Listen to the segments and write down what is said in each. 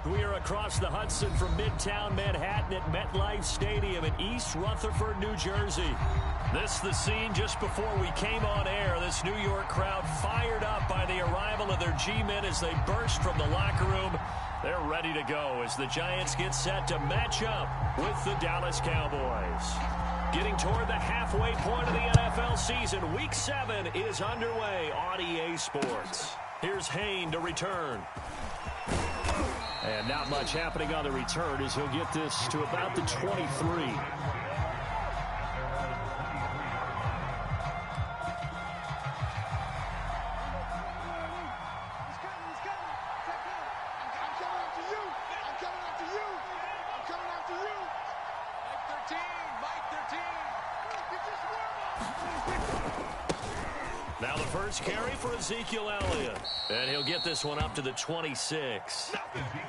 We are across the Hudson from Midtown Manhattan at MetLife Stadium in East Rutherford, New Jersey. This is the scene just before we came on air. This New York crowd fired up by the arrival of their G-men as they burst from the locker room. They're ready to go as the Giants get set to match up with the Dallas Cowboys. Getting toward the halfway point of the NFL season, Week 7 is underway on EA Sports. Here's Hayne to return. And not much happening on the return as he'll get this to about the 23. Now the first carry for Ezekiel Elliott. And he'll get this one up to the 26.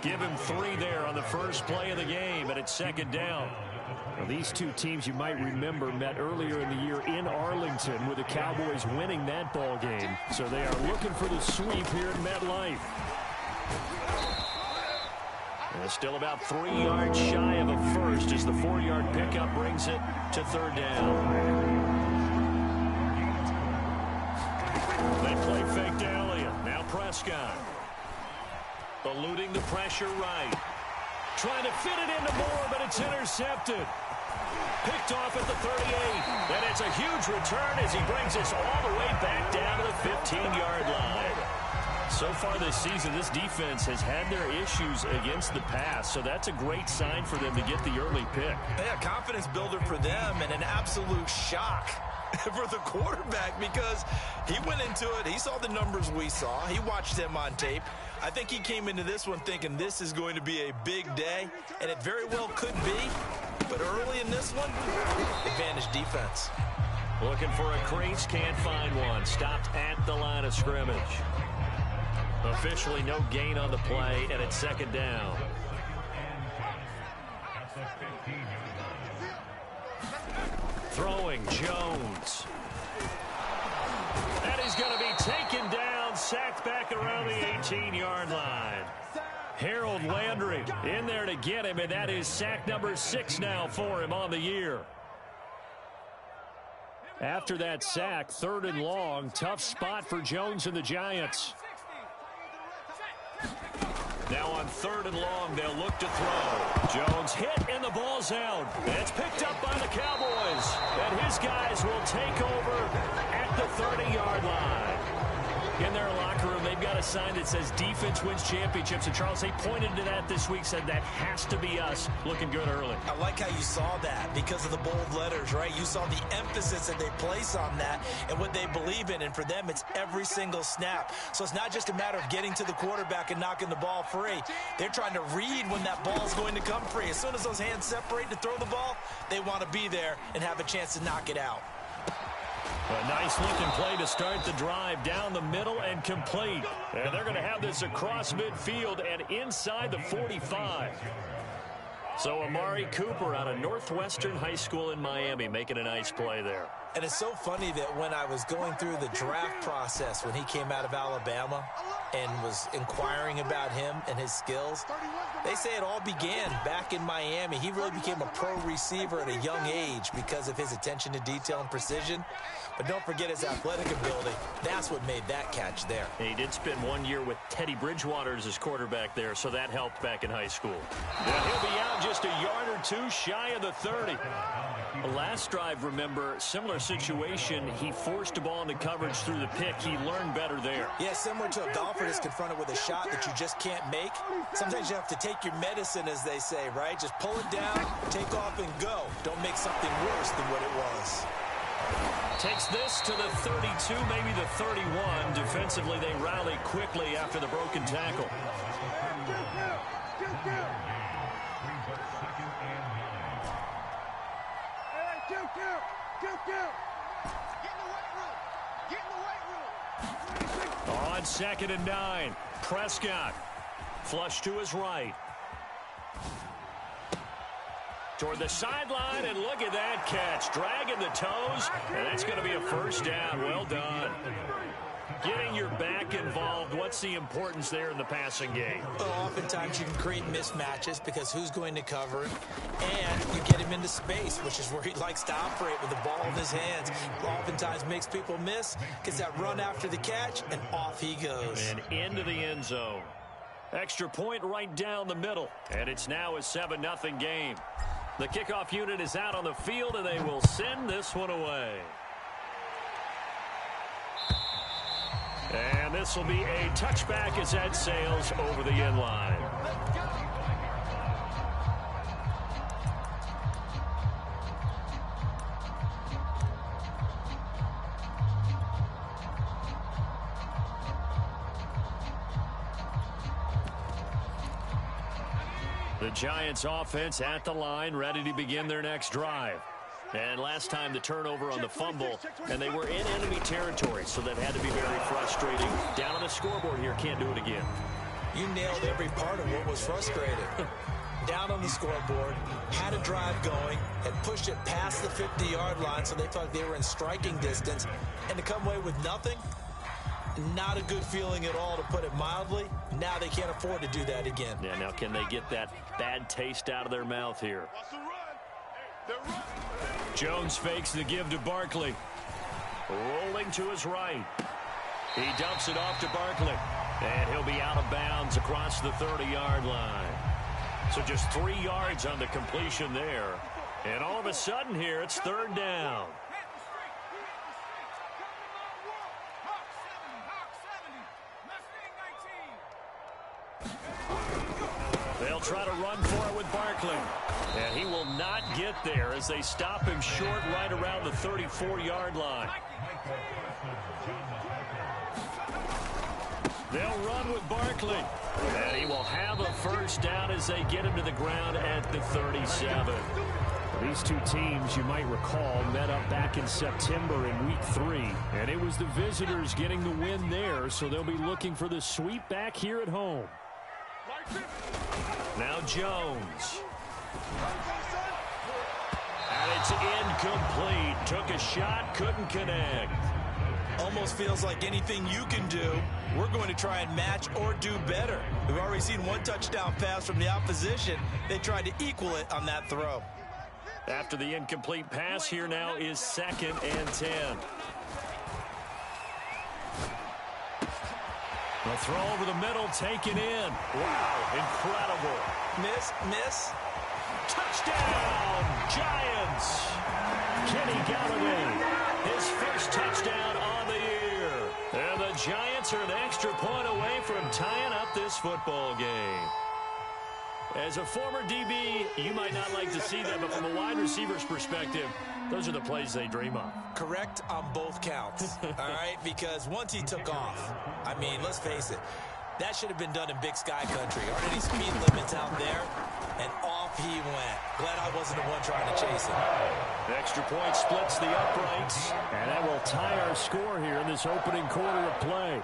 Give him 3 there on the first play of the game, and it's second down. Now, these two teams, you might remember, met earlier in the year in Arlington with the Cowboys winning that ball game. So they are looking for the sweep here in MetLife. And still about 3 yards shy of a first as the 4-yard pickup brings it to third down. They play fake to Elliott. Now Prescott. Eluding the pressure right. Trying to fit it into Moore, but it's intercepted. Picked off at the 38. And it's a huge return as he brings us all the way back down to the 15-yard line. So far this season, this defense has had their issues against the pass, so that's a great sign for them to get the early pick. Yeah, confidence builder for them and an absolute shock for the quarterback because he went into it. He saw the numbers we saw. He watched them on tape. I think he came into this one thinking this is going to be a big day, and it very well could be. But early in this one, advantage defense. Looking for a crease, can't find one. Stopped at the line of scrimmage. Officially no gain on the play, and it's second down. Throwing Jones. And he's going to be taken down, sacked back around the 18-yard line. Harold Landry in there to get him, and that is sack number 6 now for him on the year. After that sack, 3rd and long, tough spot for Jones and the Giants. Now on 3rd and long, they'll look to throw. Jones hit, and the ball's out. And it's picked up by the Cowboys. And his guys will take over at the 30-yard line. In their locker room, they've got a sign that says defense wins championships. And Charles, they pointed to that this week, said that has to be us. Looking good early. I like how you saw that because of the bold letters, right? You saw the emphasis that they place on that and what they believe in. And for them, it's every single snap. So it's not just a matter of getting to the quarterback and knocking the ball free. They're trying to read when that ball's going to come free. As soon as those hands separate to throw the ball, they want to be there and have a chance to knock it out. A nice-looking play to start the drive down the middle and complete. And they're going to have this across midfield and inside the 45. So Amari Cooper out of Northwestern High School in Miami making a nice play there. And it's so funny that when I was going through the draft process when he came out of Alabama and was inquiring about him and his skills, they say it all began back in Miami. He really became a pro receiver at a young age because of his attention to detail and precision. But don't forget his athletic ability. That's what made that catch there. And he did spend 1 year with Teddy Bridgewater as his quarterback there, so that helped back in high school. And he'll be out just a yard or two shy of the 30. The last drive, remember, similar situation. He forced a ball into coverage through the pick. He learned better there. Yeah, similar to a golfer that's confronted with a shot that you just can't make. Sometimes you have to take your medicine, as they say, right? Just pull it down, take off, and go. Don't make something worse than what it was. Takes this to the 32, maybe the 31. Defensively, they rally quickly after the broken tackle. On 2nd and 9, Prescott. Flush to his right. Toward the sideline, and look at that catch. Dragging the toes, and that's going to be a first down. Well done. Getting your back involved, what's the importance there in the passing game? Well, oftentimes you can create mismatches because who's going to cover him, and you get him into space, which is where he likes to operate with the ball in his hands. Oftentimes makes people miss, gets that run after the catch, and off he goes. And into the end zone. Extra point right down the middle, and it's now a 7-0 game. The kickoff unit is out on the field, and they will send this one away. And this will be a touchback as that sails over the end line. The Giants offense at the line, ready to begin their next drive. And last time the turnover on the fumble, and they were in enemy territory, so that had to be very frustrating. Down on the scoreboard here, can't do it again. You nailed every part of what was frustrating. Down on the scoreboard, had a drive going, had pushed it past the 50-yard line, so they thought they were in striking distance, and to come away with nothing, not a good feeling at all, to put it mildly. Now they can't afford to do that again. Yeah, now can they get that bad taste out of their mouth here? Jones fakes the give to Barkley. Rolling to his right. He dumps it off to Barkley. And he'll be out of bounds across the 30-yard line. So just 3 yards on the completion there. And all of a sudden here, it's third down. They'll try to run for it with Barkley. And he will not get there as they stop him short right around the 34-yard line. They'll run with Barkley. And he will have a first down as they get him to the ground at the 37. These two teams, you might recall, met up back in September in Week 3. And it was the visitors getting the win there, so they'll be looking for the sweep back here at home. Now Jones. And it's incomplete. Took a shot, couldn't connect. Almost feels like anything you can do, we're going to try and match or do better. We've already seen one touchdown pass from the opposition. They tried to equal it on that throw. After the incomplete pass, here now is 2nd and 10. The throw over the middle, taken in. Wow, incredible. Miss. Touchdown, Giants. Kenny Galladay, his first touchdown on the year. And the Giants are an extra point away from tying up this football game. As a former DB, you might not like to see that, but from a wide receiver's perspective, those are the plays they dream of. Correct on both counts, all right? Because once he took off, I mean, let's face it, that should have been done in Big Sky country. Aren't any speed limits out there? And off he went. Glad I wasn't the one trying to chase him. The extra point splits the uprights. And that will tie our score here in this opening quarter of play.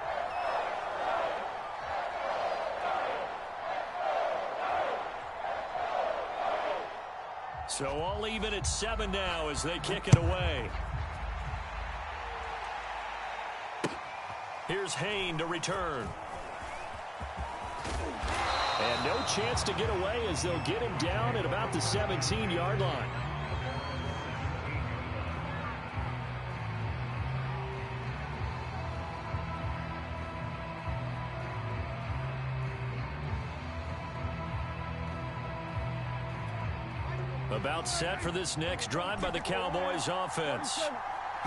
So all even at 7 now as they kick it away. Here's Hayne to return. And no chance to get away as they'll get him down at about the 17-yard line. About set for this next drive by the Cowboys offense.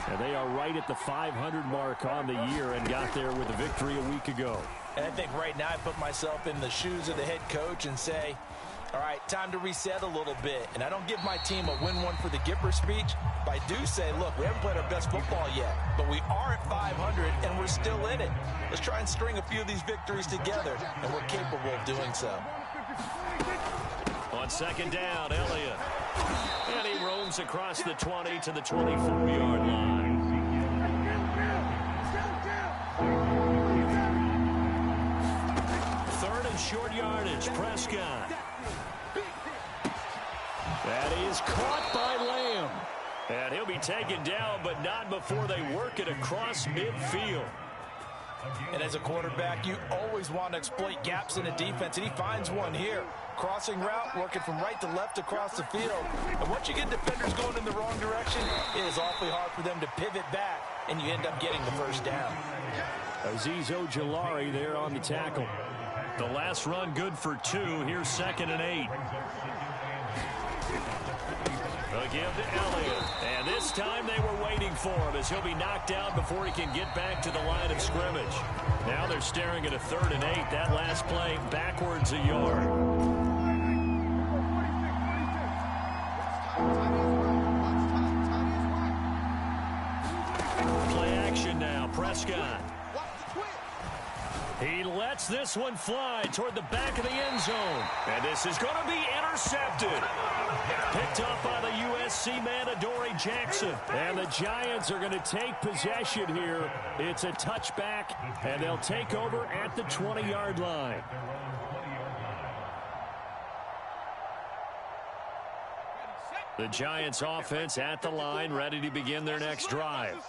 And they are right at the 500 mark on the year and got there with a victory a week ago. And I think right now I put myself in the shoes of the head coach and say, all right, time to reset a little bit. And I don't give my team a win one for the Gipper speech, but I do say, look, we haven't played our best football yet, but we are at 500 and we're still in it. Let's try and string a few of these victories together, and we're capable of doing so. On 2nd down, Elliott. And he roams across the 20 to the 24-yard line. Third and short yardage, Prescott. That is caught by Lamb. And he'll be taken down, but not before they work it across midfield. And as a quarterback, you always want to exploit gaps in the defense, and he finds one here. Crossing route, working from right to left across the field. And once you get defenders going in the wrong direction, it is awfully hard for them to pivot back, and you end up getting the first down. Azeez Ojulari there on the tackle. The last run good for 2. Here's 2nd and 8. They'll give to Elliott. And this time they were waiting for him as he'll be knocked down before he can get back to the line of scrimmage. Now they're staring at a 3rd and 8. That last play backwards a yard. Play action now. Prescott. He lets this one fly toward the back of the end zone. And this is going to be intercepted. Picked up by the USC man, Adoree Jackson. And the Giants are going to take possession here. It's a touchback, and they'll take over at the 20-yard line. The Giants offense at the line, ready to begin their next drive.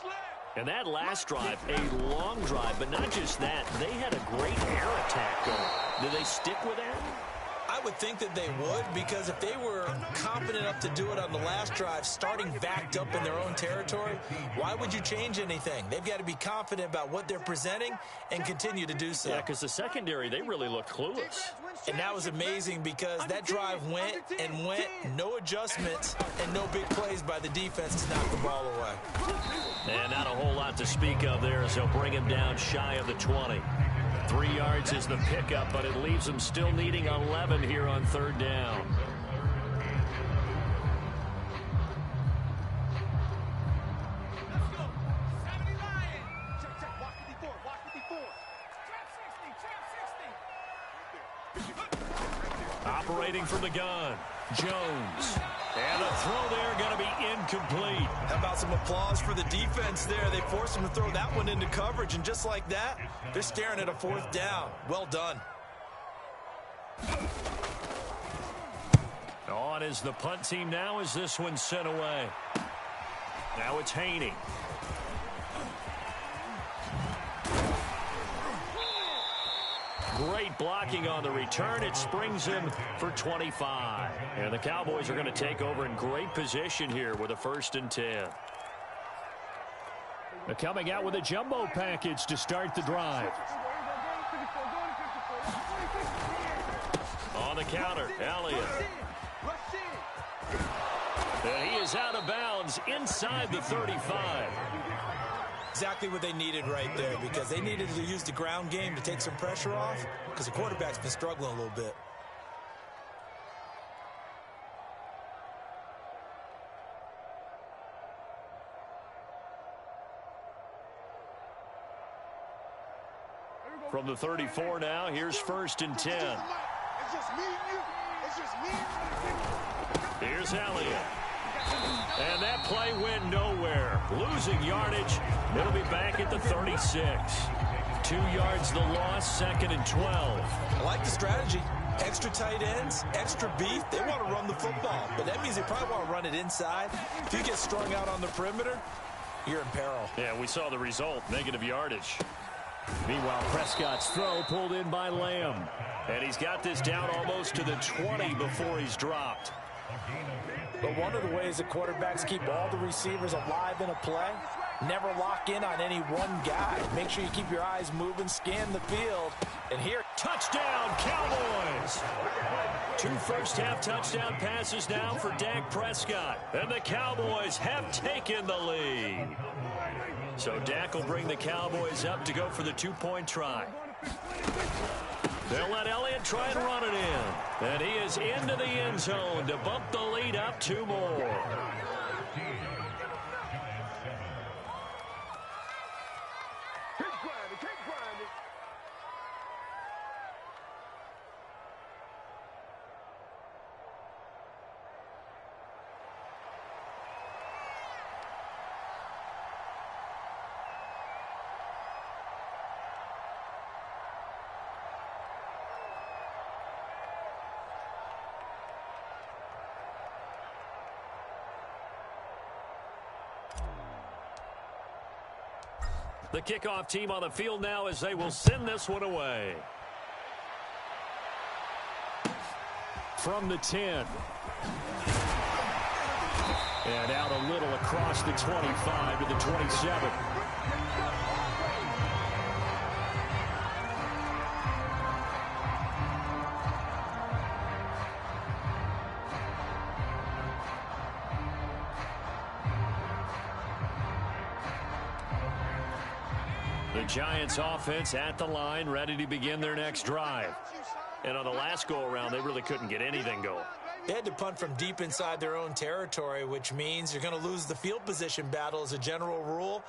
And that last drive, a long drive, but not just that. They had a great air attack going. Do they stick with that? I would think that they would, because if they were confident enough to do it on the last drive, starting backed up in their own territory, why would you change anything? They've got to be confident about what they're presenting and continue to do so. Yeah, because the secondary, they really looked clueless. And that was amazing because that drive went and went, no adjustments, and no big plays by the defense to knock the ball away. And not a whole lot to speak of there as they'll bring him down shy of the 20. 3 yards is the pickup, but it leaves them still needing 11 here on 3rd down. Operating from the gun, Jones. And the throw there going to be incomplete. How about some applause for the defense there? They forced him to throw that one into coverage, and just like that, they're staring at a 4th down. Well done. On is the punt team now as this one's sent away. Now it's Haney. Great blocking on the return. It springs him for 25. And the Cowboys are going to take over in great position here with a 1st and 10. They're coming out with a jumbo package to start the drive. On the counter, Elliott. And he is out of bounds inside the 35. Exactly what they needed right there, because they needed to use the ground game to take some pressure off, because the quarterback's been struggling a little bit. From the 34 now, here's 1st and 10. Here's Elliott. And that play went nowhere. Losing yardage. It'll be back at the 36. 2 yards the loss, 2nd and 12. I like the strategy. Extra tight ends, extra beef. They want to run the football, but that means they probably want to run it inside. If you get strung out on the perimeter, you're in peril. Yeah, we saw the result, negative yardage. Meanwhile, Prescott's throw pulled in by Lamb. And he's got this down almost to the 20 before he's dropped. But one of the ways the quarterbacks keep all the receivers alive in a play, never lock in on any one guy. Make sure you keep your eyes moving, scan the field, and here, touchdown, Cowboys! 2 first-half touchdown passes now for Dak Prescott. And the Cowboys have taken the lead. So Dak will bring the Cowboys up to go for the 2-point try. They'll let Elliott try and run it in. And he is into the end zone to bump the lead up 2 more. The kickoff team on the field now as they will send this one away. From the 10. And out a little across the 25 to the 27. The Giants offense at the line, ready to begin their next drive. And on the last go-around, they really couldn't get anything going. They had to punt from deep inside their own territory, which means you're going to lose the field position battle as a general rule.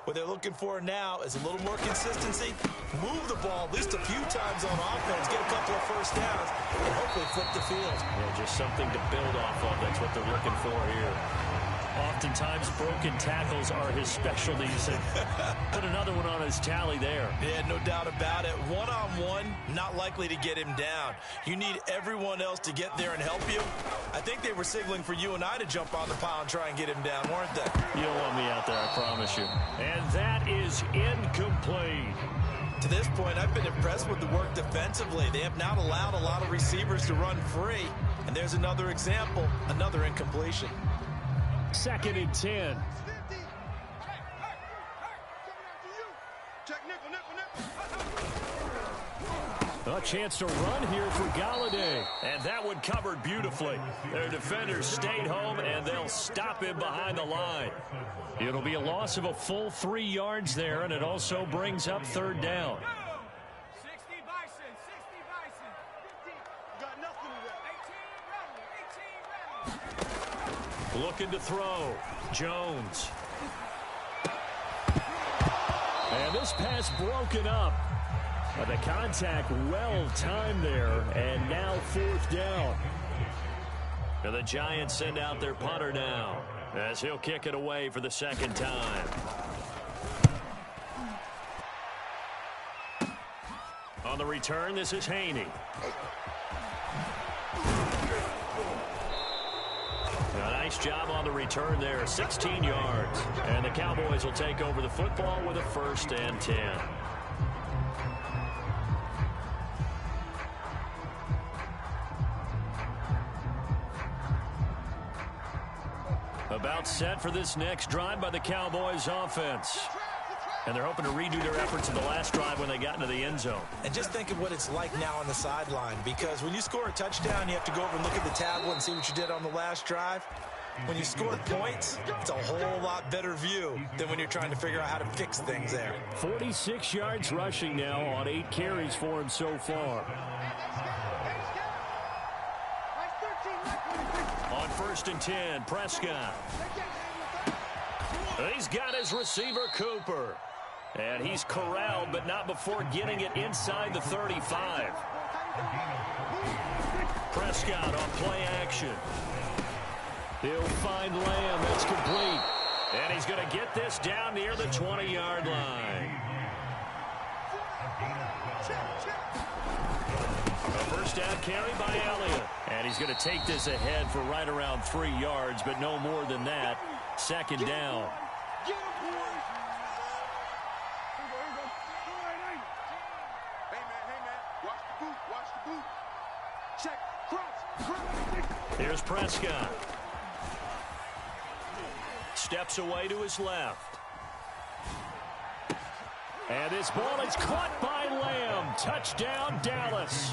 What they're looking for now is a little more consistency, move the ball at least a few times on offense, get a couple of first downs, and hopefully flip the field. Yeah, just something to build off of. That's what they're looking for here. Oftentimes, broken tackles are his specialties. And put another one on his tally there. Yeah, no doubt about it. One-on-one, not likely to get him down. You need everyone else to get there and help you. I think they were signaling for you and I to jump on the pile and try and get him down, weren't they? You don't want me out there, I promise you. And that is incomplete. To this point, I've been impressed with the work defensively. They have not allowed a lot of receivers to run free. And there's another example, another incompletion. 2nd and 10. A chance to run here for Galladay. And that one covered beautifully. Their defenders stayed home, and they'll stop him behind the line. It'll be a loss of a full 3 yards there, and it also brings up 3rd down. 60 Bison, 60 Bison. Got nothing to that. 18 Looking to throw. Jones. And this pass broken up. But the contact well timed there, and now 4th down. And the Giants send out their punter now as he'll kick it away for the 2nd time. On the return, this is Haney. A nice job on the return there, 16 yards. And the Cowboys will take over the football with a 1st and 10. About set for this next drive by the Cowboys offense. And they're hoping to redo their efforts in the last drive when they got into the end zone. And just think of what it's like now on the sideline, because when you score a touchdown, you have to go over and look at the tablet and see what you did on the last drive. When you score points, it's a whole lot better view than when you're trying to figure out how to fix things there. 46 yards rushing now on 8 carries for him so far. On 1st and 10, Prescott. He's got his receiver, Cooper. And he's corralled, but not before getting it inside the 35. Prescott on play action. He'll find Lamb. That's complete. And he's going to get this down near the 20-yard line. A first down carry by Elliott. And he's going to take this ahead for right around 3 yards, but no more than that. 2nd down. Here's Prescott. Steps away to his left. And this ball is caught by Lamb. Touchdown, Dallas.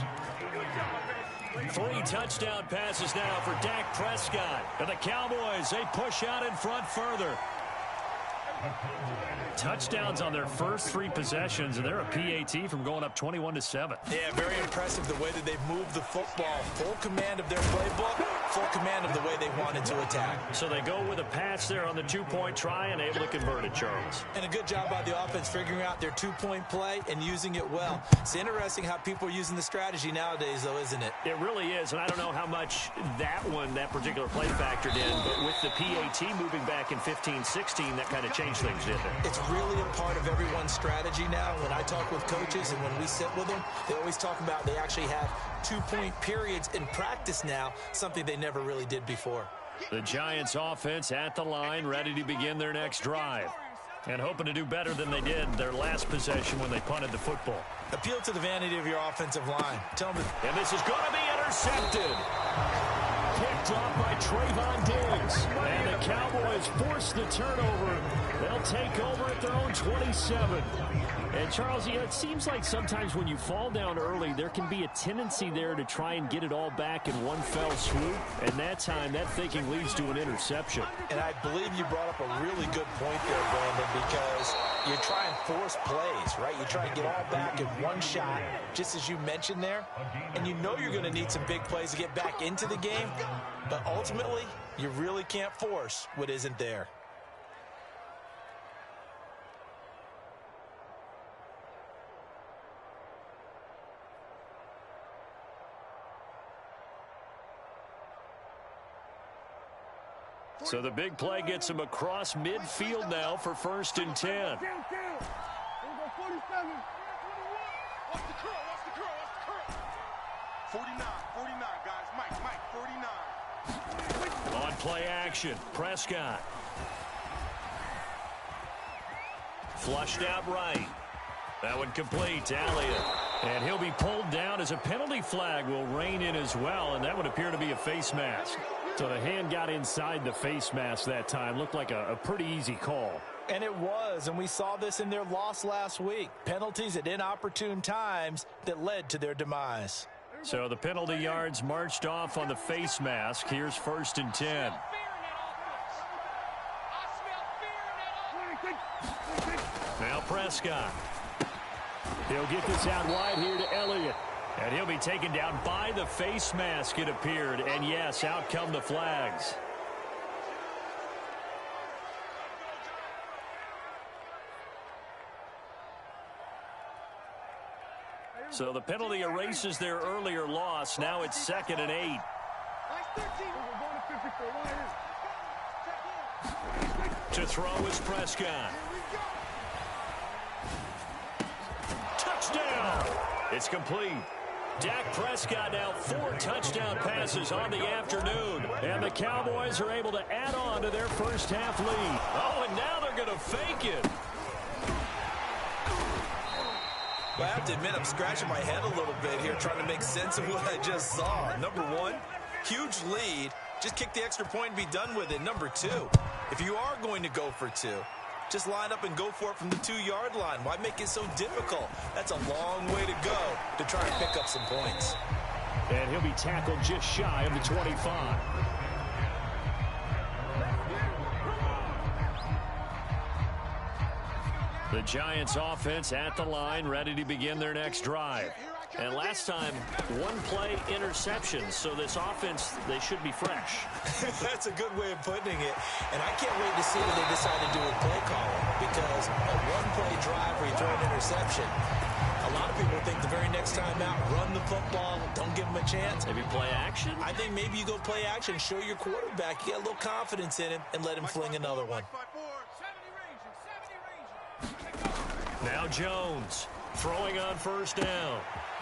3 touchdown passes now for Dak Prescott. And the Cowboys, they push out in front further. Touchdowns on their first 3 possessions, and they're a PAT from going up 21-7. Yeah, very impressive the way that they've moved the football. Full command of their playbook, full command of the way they wanted to attack. So they go with a pass there on the 2-point try and able to convert it, Charles. And a good job by the offense figuring out their 2-point play and using it well. It's interesting how people are using the strategy nowadays, though, isn't it? It really is, and I don't know how much that particular play factored in, but with the PAT moving back in 15-16, that kind of changed things, didn't it? It's really a part of everyone's strategy now. When I talk with coaches and when we sit with them, they always talk about they actually have 2-point periods in practice now, something they never really did before. The Giants offense at the line, ready to begin their next drive. And hoping to do better than they did their last possession when they punted the football. Appeal to the vanity of your offensive line. Tell them and this is going to be intercepted. Picked off by Trayvon Diggs. And the Cowboys force the turnover. They'll take over at their own 27. And, Charles, it seems like sometimes when you fall down early, there can be a tendency there to try and get it all back in one fell swoop. And that time, that thinking leads to an interception. And I believe you brought up a really good point there, Brandon, because you try and force plays, right? You try and get all back in one shot, just as you mentioned there. And you know you're going to need some big plays to get back into the game. But ultimately, you really can't force what isn't there. So the big play gets him across midfield now for 1st and 10. Here we go, 47. Watch the curl, watch the curl, watch the curl. 49, guys. Mike, 49. On play action, Prescott. Flushed out right. That one complete to Elliott. And he'll be pulled down as a penalty flag will rein in as well, and that would appear to be a face mask. So the hand got inside the face mask that time. Looked like a pretty easy call. And it was, and we saw this in their loss last week. Penalties at inopportune times that led to their demise. So the penalty yards marched off on the face mask. Here's 1st and 10. Now Prescott. He'll get this out wide here to Elliott. And he'll be taken down by the face mask, it appeared. And yes, out come the flags. So the penalty erases their earlier loss. Now it's 2nd and 8. To throw is Prescott. Touchdown! It's complete. Dak Prescott now 4 touchdown passes on the afternoon. And the Cowboys are able to add on to their first half lead. Oh, and now they're going to fake it. Well, I have to admit, I'm scratching my head a little bit here trying to make sense of what I just saw. Number one, huge lead. Just kick the extra point and be done with it. Number two, if you are going to go for 2, just line up and go for it from the 2-yard line. Why make it so difficult? That's a long way to go to try and pick up some points. And he'll be tackled just shy of the 25. The Giants offense at the line, ready to begin their next drive. And last time, 1-play interception. So this offense, they should be fresh. That's a good way of putting it. And I can't wait to see what they decide to do with play calling. Because a 1-play drive where you throw an interception, a lot of people think the very next time out, run the football, don't give them a chance. Maybe play action? I think maybe you go play action, show your quarterback, you get a little confidence in him, and let him fling another one. Now Jones throwing on 1st down.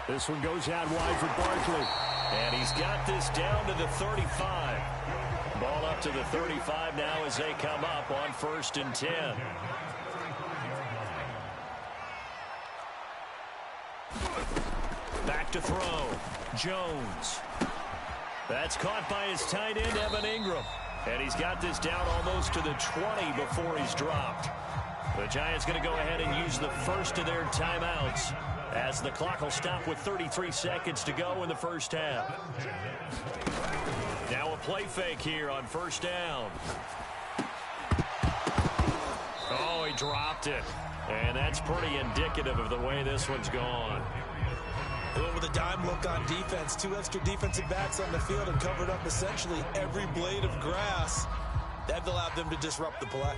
This one goes out wide for Barkley. And he's got this down to the 35. Ball up to the 35 now as they come up on 1st and 10. Back to throw. Jones. That's caught by his tight end, Evan Ingram. And he's got this down almost to the 20 before he's dropped. The Giants going to go ahead and use the first of their timeouts as the clock will stop with 33 seconds to go in the first half. Now a play fake here on 1st down. Oh, he dropped it. And that's pretty indicative of the way this one's gone. With a dime look on defense, 2 extra defensive backs on the field and covered up essentially every blade of grass. That allowed them to disrupt the play.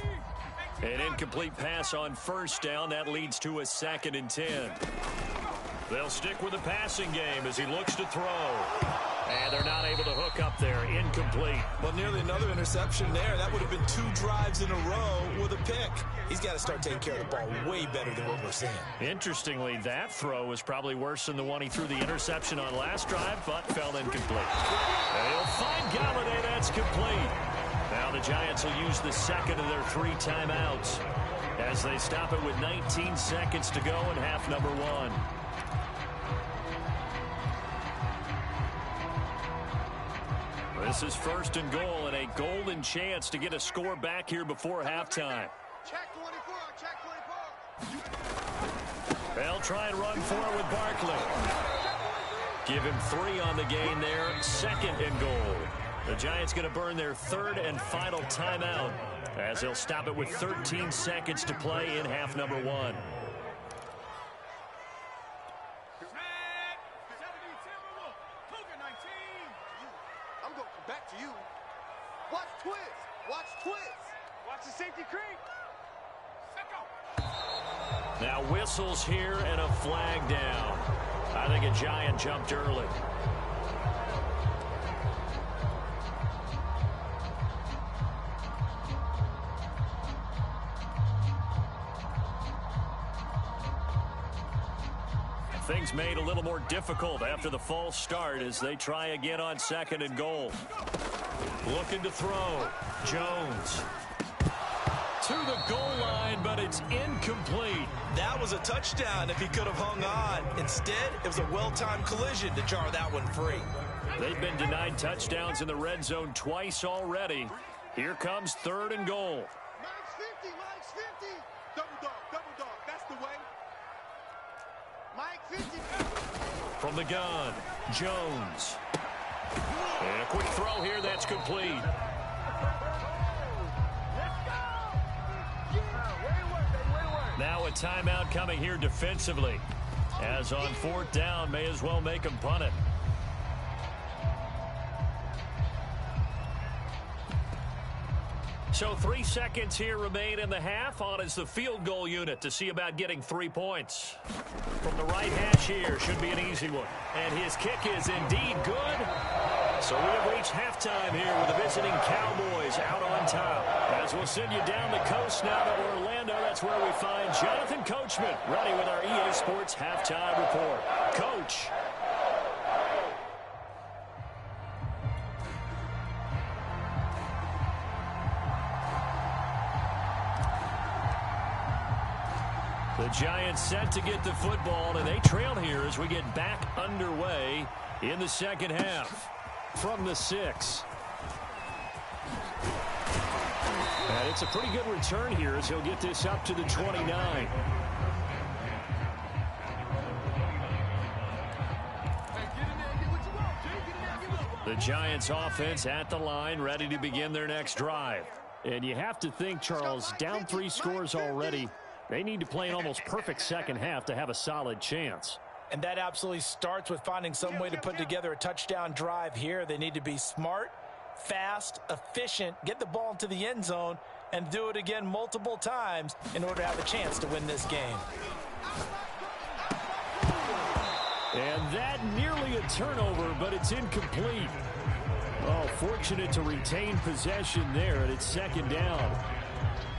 An incomplete pass on 1st down. That leads to a 2nd and 10. They'll stick with the passing game as he looks to throw. And they're not able to hook up there. Incomplete. Well, nearly another interception there. That would have been 2 drives in a row with a pick. He's got to start taking care of the ball way better than what we're seeing. Interestingly, that throw was probably worse than the one he threw the interception on last drive, but fell incomplete. And he'll find Galladay. That's complete. Now the Giants will use the 2nd of their 3 timeouts. as they stop it with 19 seconds to go in half number one. This is first and goal and a golden chance to get a score back here before halftime. Check 24, check 24. They'll try and run for it with Barkley. Give him 3 on the gain there, second and goal. The Giants going to burn their third and final timeout as they'll stop it with 13 seconds to play in half number one. I'm going to come back to you. Watch twist. Watch twist. Watch the safety creep. Now whistles here and a flag down. I think a Giant jumped early. Things made a little more difficult after the false start as they try again on second and goal. Looking to throw. Jones to the goal line, but it's incomplete. That was a touchdown if he could have hung on. Instead, it was a well-timed collision to jar that one free. They've been denied touchdowns in the red zone twice already. Here comes third and goal. Mike's 50, Mike's 50. Double dog, that's the way. Mike 50. From the gun, Jones. And a quick throw here, that's complete. Now a timeout coming here defensively. As on fourth down, may as well make him punt it. So 3 seconds here remain in the half. On is the field goal unit to see about getting 3 points. From the right hash here, should be an easy one. And his kick is indeed good. So we have reached halftime here with the visiting Cowboys out on top. As we'll send you down the coast now to Orlando, that's where we find Jonathan Coachman ready with our EA Sports halftime report. Coach. The Giants set to get the football, and they trail here as we get back underway in the second half. From the 6. And it's a pretty good return here as he'll get this up to the 29. The Giants offense at the line, ready to begin their next drive. And you have to think, Charles, down 3 scores already. They need to play an almost perfect second half to have a solid chance. And that absolutely starts with finding some way to put together a touchdown drive here. They need to be smart, fast, efficient, get the ball into the end zone, and do it again multiple times in order to have a chance to win this game. And that nearly a turnover, but it's incomplete. Oh, fortunate to retain possession there, and it's second down.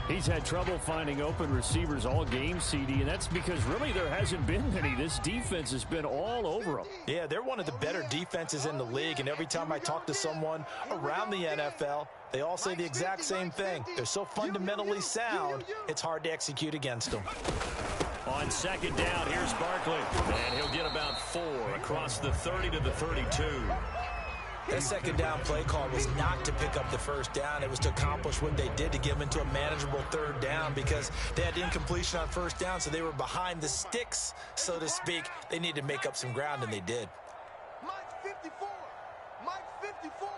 He's had trouble finding open receivers all game, CD, and that's because really there hasn't been many. This defense has been all over them. Yeah, they're one of the better defenses in the league, and every time I talk to someone around the NFL, they all say the exact same thing. They're so fundamentally sound, it's hard to execute against them. On second down, here's Barkley, and he'll get about 4 across the 30 to the 32. That second down play call was not to pick up the first down. It was to accomplish what they did to get them into a manageable third down because they had incompletion on first down, so they were behind the sticks, so to speak. They needed to make up some ground, and they did. Mike 54. Mike 54.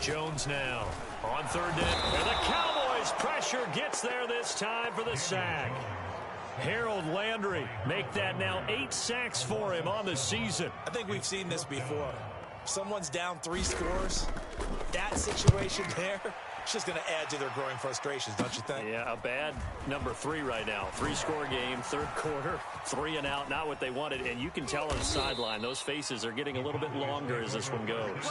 Jones now on third down. And the Cowboys pressure gets there this time for the sack. Harold Landry make that now 8 sacks for him on the season. I think we've seen this before. Someone's down 3 scores. That situation there, it's just going to add to their growing frustrations, don't you think? Yeah, a bad number 3 right now. 3-score game, third quarter, 3 and out, not what they wanted. And you can tell on the sideline, those faces are getting a little bit longer as this one goes.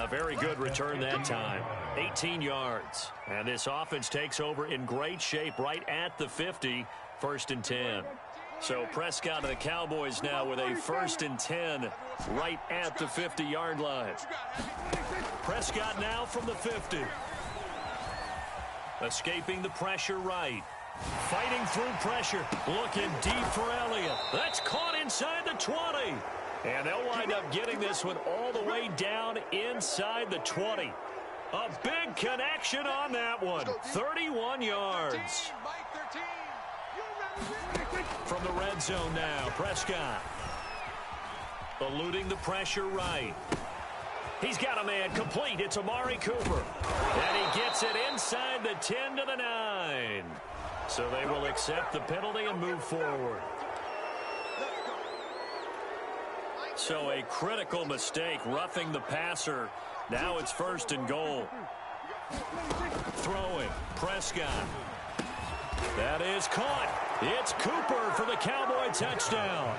Very good return that time. 18 yards. And this offense takes over in great shape right at the 50. First and 10. So Prescott and the Cowboys now with a first and 10 right at the 50-yard line. Prescott now from the 50. Escaping the pressure right. Fighting through pressure. Looking deep for Elliott. That's caught inside the 20. And they'll wind up getting this one all the way down inside the 20. A big connection on that one. 31 yards. From the red zone now, Prescott. Eluding the pressure right. He's got a man complete. It's Amari Cooper. And he gets it inside the 10 to the 9. So they will accept the penalty and move forward. So a critical mistake, roughing the passer. Now it's 1st and goal. Throwing, Prescott. That is caught. It's Cooper for the Cowboy touchdown.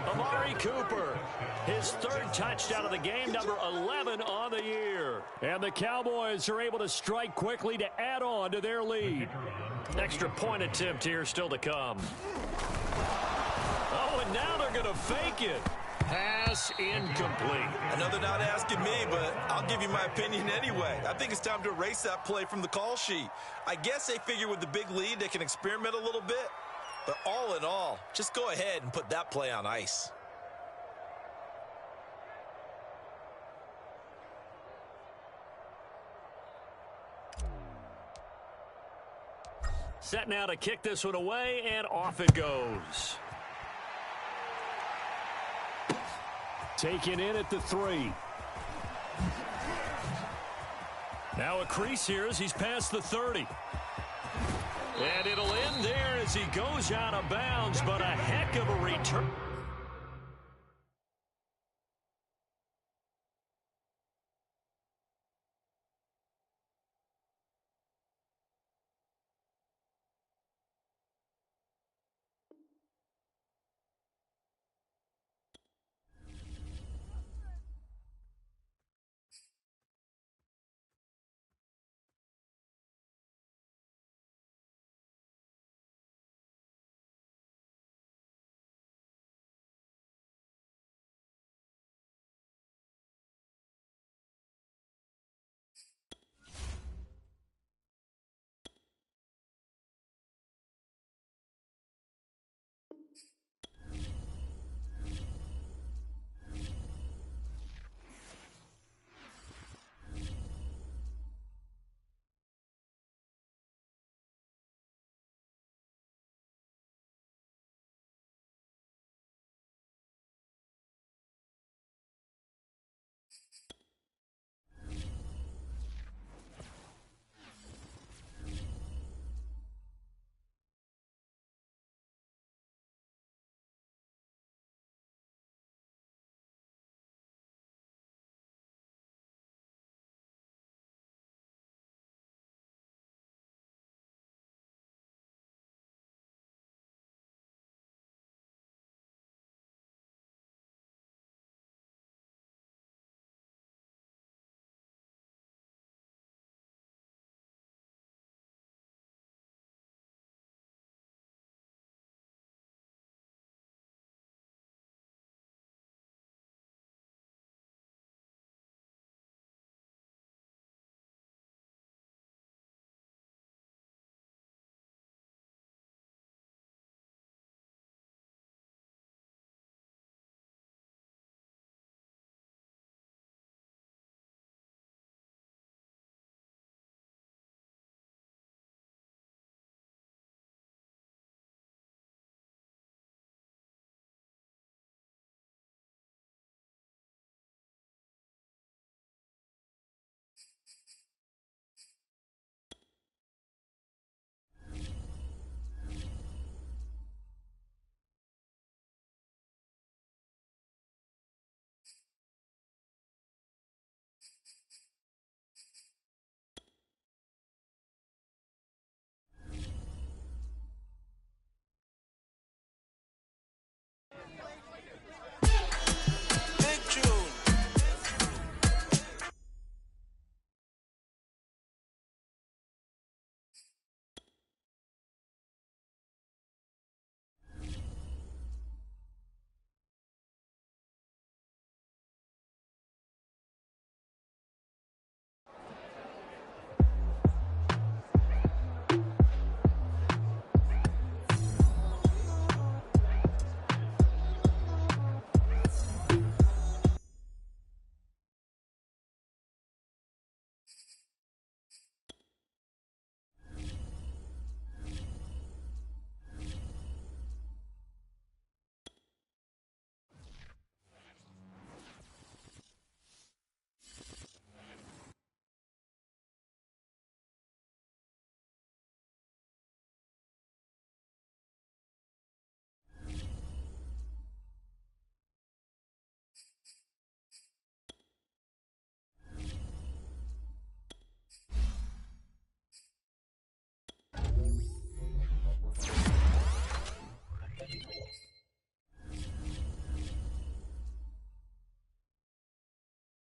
Amari Cooper, his 3rd touchdown of the game, number 11 on the year. And the Cowboys are able to strike quickly to add on to their lead. Extra point attempt here still to come. Oh, and now they're going to fake it. Pass incomplete. Another not asking me, but I'll give you my opinion anyway. I think it's time to erase that play from the call sheet. I guess they figure with the big lead they can experiment a little bit. But all in all, just go ahead and put that play on ice. Set now to kick this one away, and off it goes. Taken in at the 3. Now a crease here as he's past the 30. And it'll end there as he goes out of bounds, but a heck of a return.